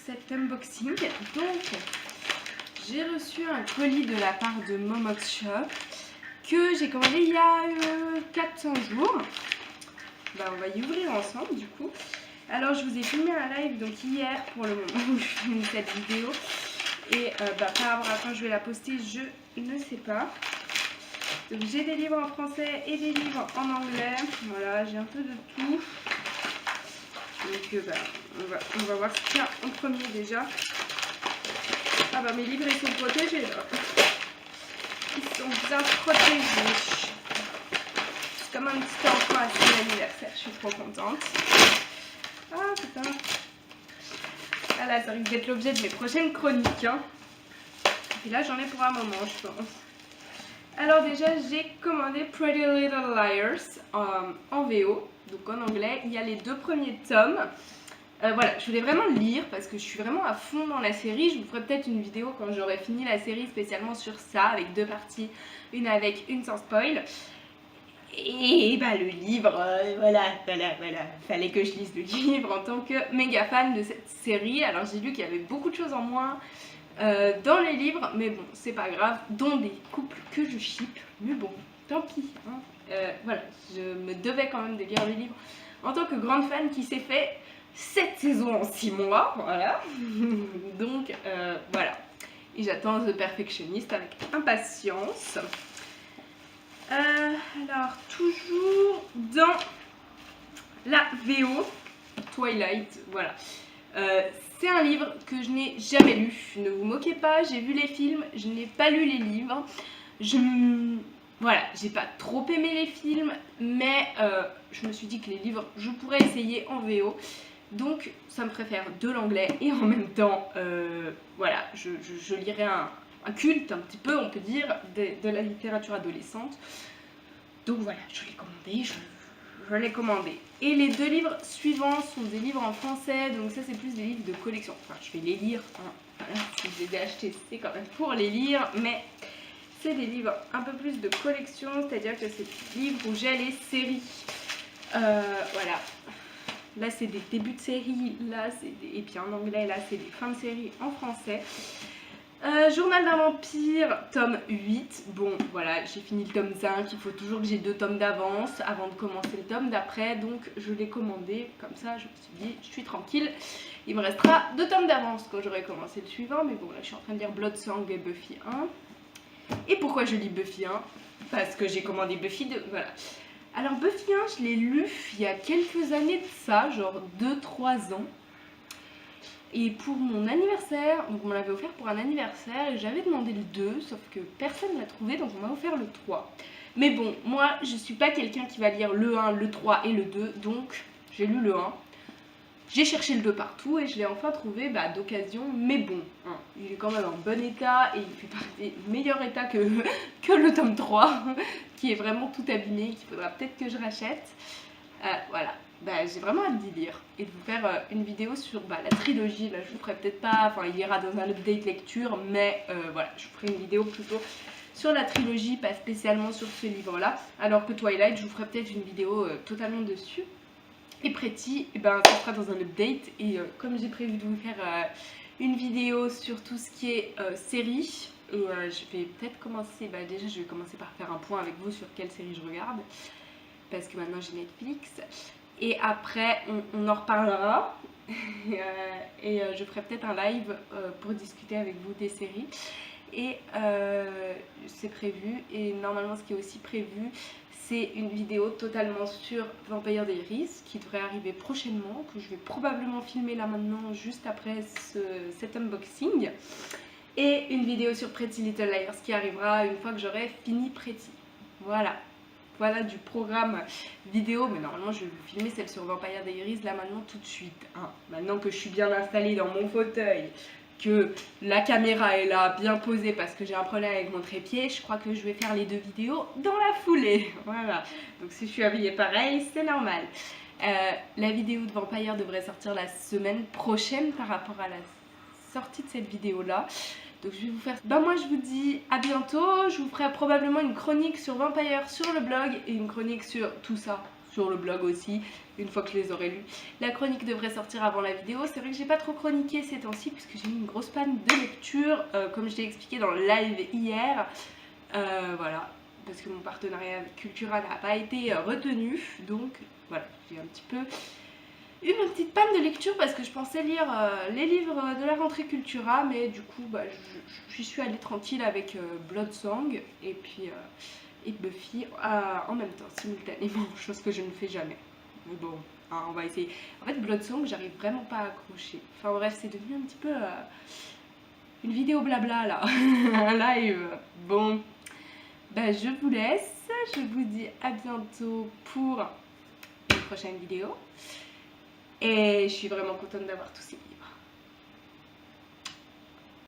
cet unboxing. Donc, j'ai reçu un colis de la part de Momox Shop que j'ai commandé il y a 400 jours. Bah, on va y ouvrir ensemble du coup. Alors, je vous ai filmé un live donc hier pour le moment où je filme cette vidéo. Et par rapport à quand je vais la poster, je ne sais pas. Donc, j'ai des livres en français et des livres en anglais. Voilà, j'ai un peu de tout. Donc on va voir ce qu'il y a en premier déjà. Ah bah mes livres ils sont protégés là. Ils sont bien protégés. C'est comme un petit enfant à son anniversaire, je suis trop contente. Ah putain. Ah là ça risque d'être l'objet de mes prochaines chroniques. Hein. Et là j'en ai pour un moment je pense. Alors déjà j'ai commandé Pretty Little Liars en VO. Donc en anglais, il y a les 2 premiers tomes. Voilà, je voulais vraiment le lire parce que je suis vraiment à fond dans la série. Je vous ferai peut-être une vidéo quand j'aurai fini la série spécialement sur ça, avec 2 parties, une avec, une sans spoil. Et bah le livre, voilà, fallait que je lise le livre en tant que méga fan de cette série. Alors j'ai lu qu'il y avait beaucoup de choses en moins dans les livres, mais bon, c'est pas grave, dont des couples que je ship, mais bon, tant pis, hein. Voilà, je me devais quand même de lire les livres en tant que grande fan qui s'est fait 7 saisons en 6 mois, voilà. Donc voilà, et j'attends The Perfectionist avec impatience. Alors, toujours dans la VO, Twilight, voilà. C'est un livre que je n'ai jamais lu, ne vous moquez pas, j'ai vu les films, je n'ai pas lu les livres. Voilà, j'ai pas trop aimé les films, mais je me suis dit que les livres, je pourrais essayer en VO. Donc, ça me préfère de l'anglais et en même temps, voilà, je lirai un culte, un petit peu, on peut dire, de la littérature adolescente. Donc voilà, je l'ai commandé, je l'ai commandé. Et les 2 livres suivants sont des livres en français, donc ça c'est plus des livres de collection. Enfin, je vais les lire, hein. Voilà, si je les ai achetés, c'est quand même pour les lire, mais c'est des livres un peu plus de collection, c'est-à-dire que c'est des livres où j'ai les séries. Voilà. Là, c'est des débuts de série, là, et puis en anglais, là, c'est des fins de série en français. Journal d'un vampire, tome 8. Bon, voilà, j'ai fini le tome 5. Il faut toujours que j'ai 2 tomes d'avance avant de commencer le tome d'après. Donc, je l'ai commandé. Comme ça, je me suis dit, je suis tranquille. Il me restera 2 tomes d'avance quand j'aurai commencé le suivant. Mais bon, là, je suis en train de lire Bloodsong et Buffy 1. Et pourquoi je lis Buffy 1 ? Parce que j'ai commandé Buffy 2. Voilà. Alors, Buffy 1, je l'ai lu il y a quelques années de ça, genre 2-3 ans. Et pour mon anniversaire, donc on me l'avait offert pour un anniversaire et j'avais demandé le 2, sauf que personne ne l'a trouvé, donc on m'a offert le 3. Mais bon, moi je suis pas quelqu'un qui va lire le 1, le 3 et le 2, donc j'ai lu le 1. J'ai cherché le 2 partout et je l'ai enfin trouvé d'occasion, mais bon, hein, il est quand même en bon état et il fait partie meilleur état que le tome 3, qui est vraiment tout abîmé, qu'il faudra peut-être que je rachète. Voilà. J'ai vraiment hâte d'y lire et de vous faire une vidéo sur la trilogie. Là, je vous ferai peut-être pas, enfin, il ira dans un update lecture, mais voilà, je vous ferai une vidéo plutôt sur la trilogie, pas spécialement sur ce livre-là. Alors que Twilight, je vous ferai peut-être une vidéo totalement dessus. Et Pretty, ça sera dans un update. Et comme j'ai prévu de vous faire une vidéo sur tout ce qui est série, je vais peut-être commencer, déjà je vais commencer par faire un point avec vous sur quelle série je regarde. Parce que maintenant j'ai Netflix. Et après, on en reparlera. Et je ferai peut-être un live pour discuter avec vous des séries. Et c'est prévu. Et normalement, ce qui est aussi prévu, c'est une vidéo totalement sur Vampire Diaries qui devrait arriver prochainement, que je vais probablement filmer là maintenant, juste après cet unboxing. Et une vidéo sur Pretty Little Liars qui arrivera une fois que j'aurai fini Pretty. Voilà. Voilà du programme vidéo, mais normalement je vais vous filmer celle sur Vampire Diaries là maintenant tout de suite. Hein. Maintenant que je suis bien installée dans mon fauteuil, que la caméra est là, bien posée parce que j'ai un problème avec mon trépied, je crois que je vais faire les 2 vidéos dans la foulée. Voilà, donc si je suis habillée pareil, c'est normal. La vidéo de Vampire devrait sortir la semaine prochaine par rapport à la sortie de cette vidéo là. Donc je vais vous faire... moi je vous dis à bientôt. Je vous ferai probablement une chronique sur Vampire sur le blog et une chronique sur tout ça sur le blog aussi, une fois que je les aurai lus. La chronique devrait sortir avant la vidéo. C'est vrai que j'ai pas trop chroniqué ces temps-ci puisque j'ai eu une grosse panne de lecture, comme je l'ai expliqué dans le live hier. Voilà, parce que mon partenariat avec Cultura n'a pas été retenu, donc voilà, j'ai un petit peu eu ma petite panne de lecture parce que je pensais lire les livres de la rentrée Cultura, mais du coup j'y suis allée tranquille avec Bloodsong et puis et Buffy en même temps, simultanément, chose que je ne fais jamais. Mais bon, hein, on va essayer. En fait, Bloodsong, j'arrive vraiment pas à accrocher. Enfin bref, c'est devenu un petit peu une vidéo blabla là, un live. Bon, ben, je vous laisse, je vous dis à bientôt pour une prochaine vidéo. Et je suis vraiment contente d'avoir tous ces livres.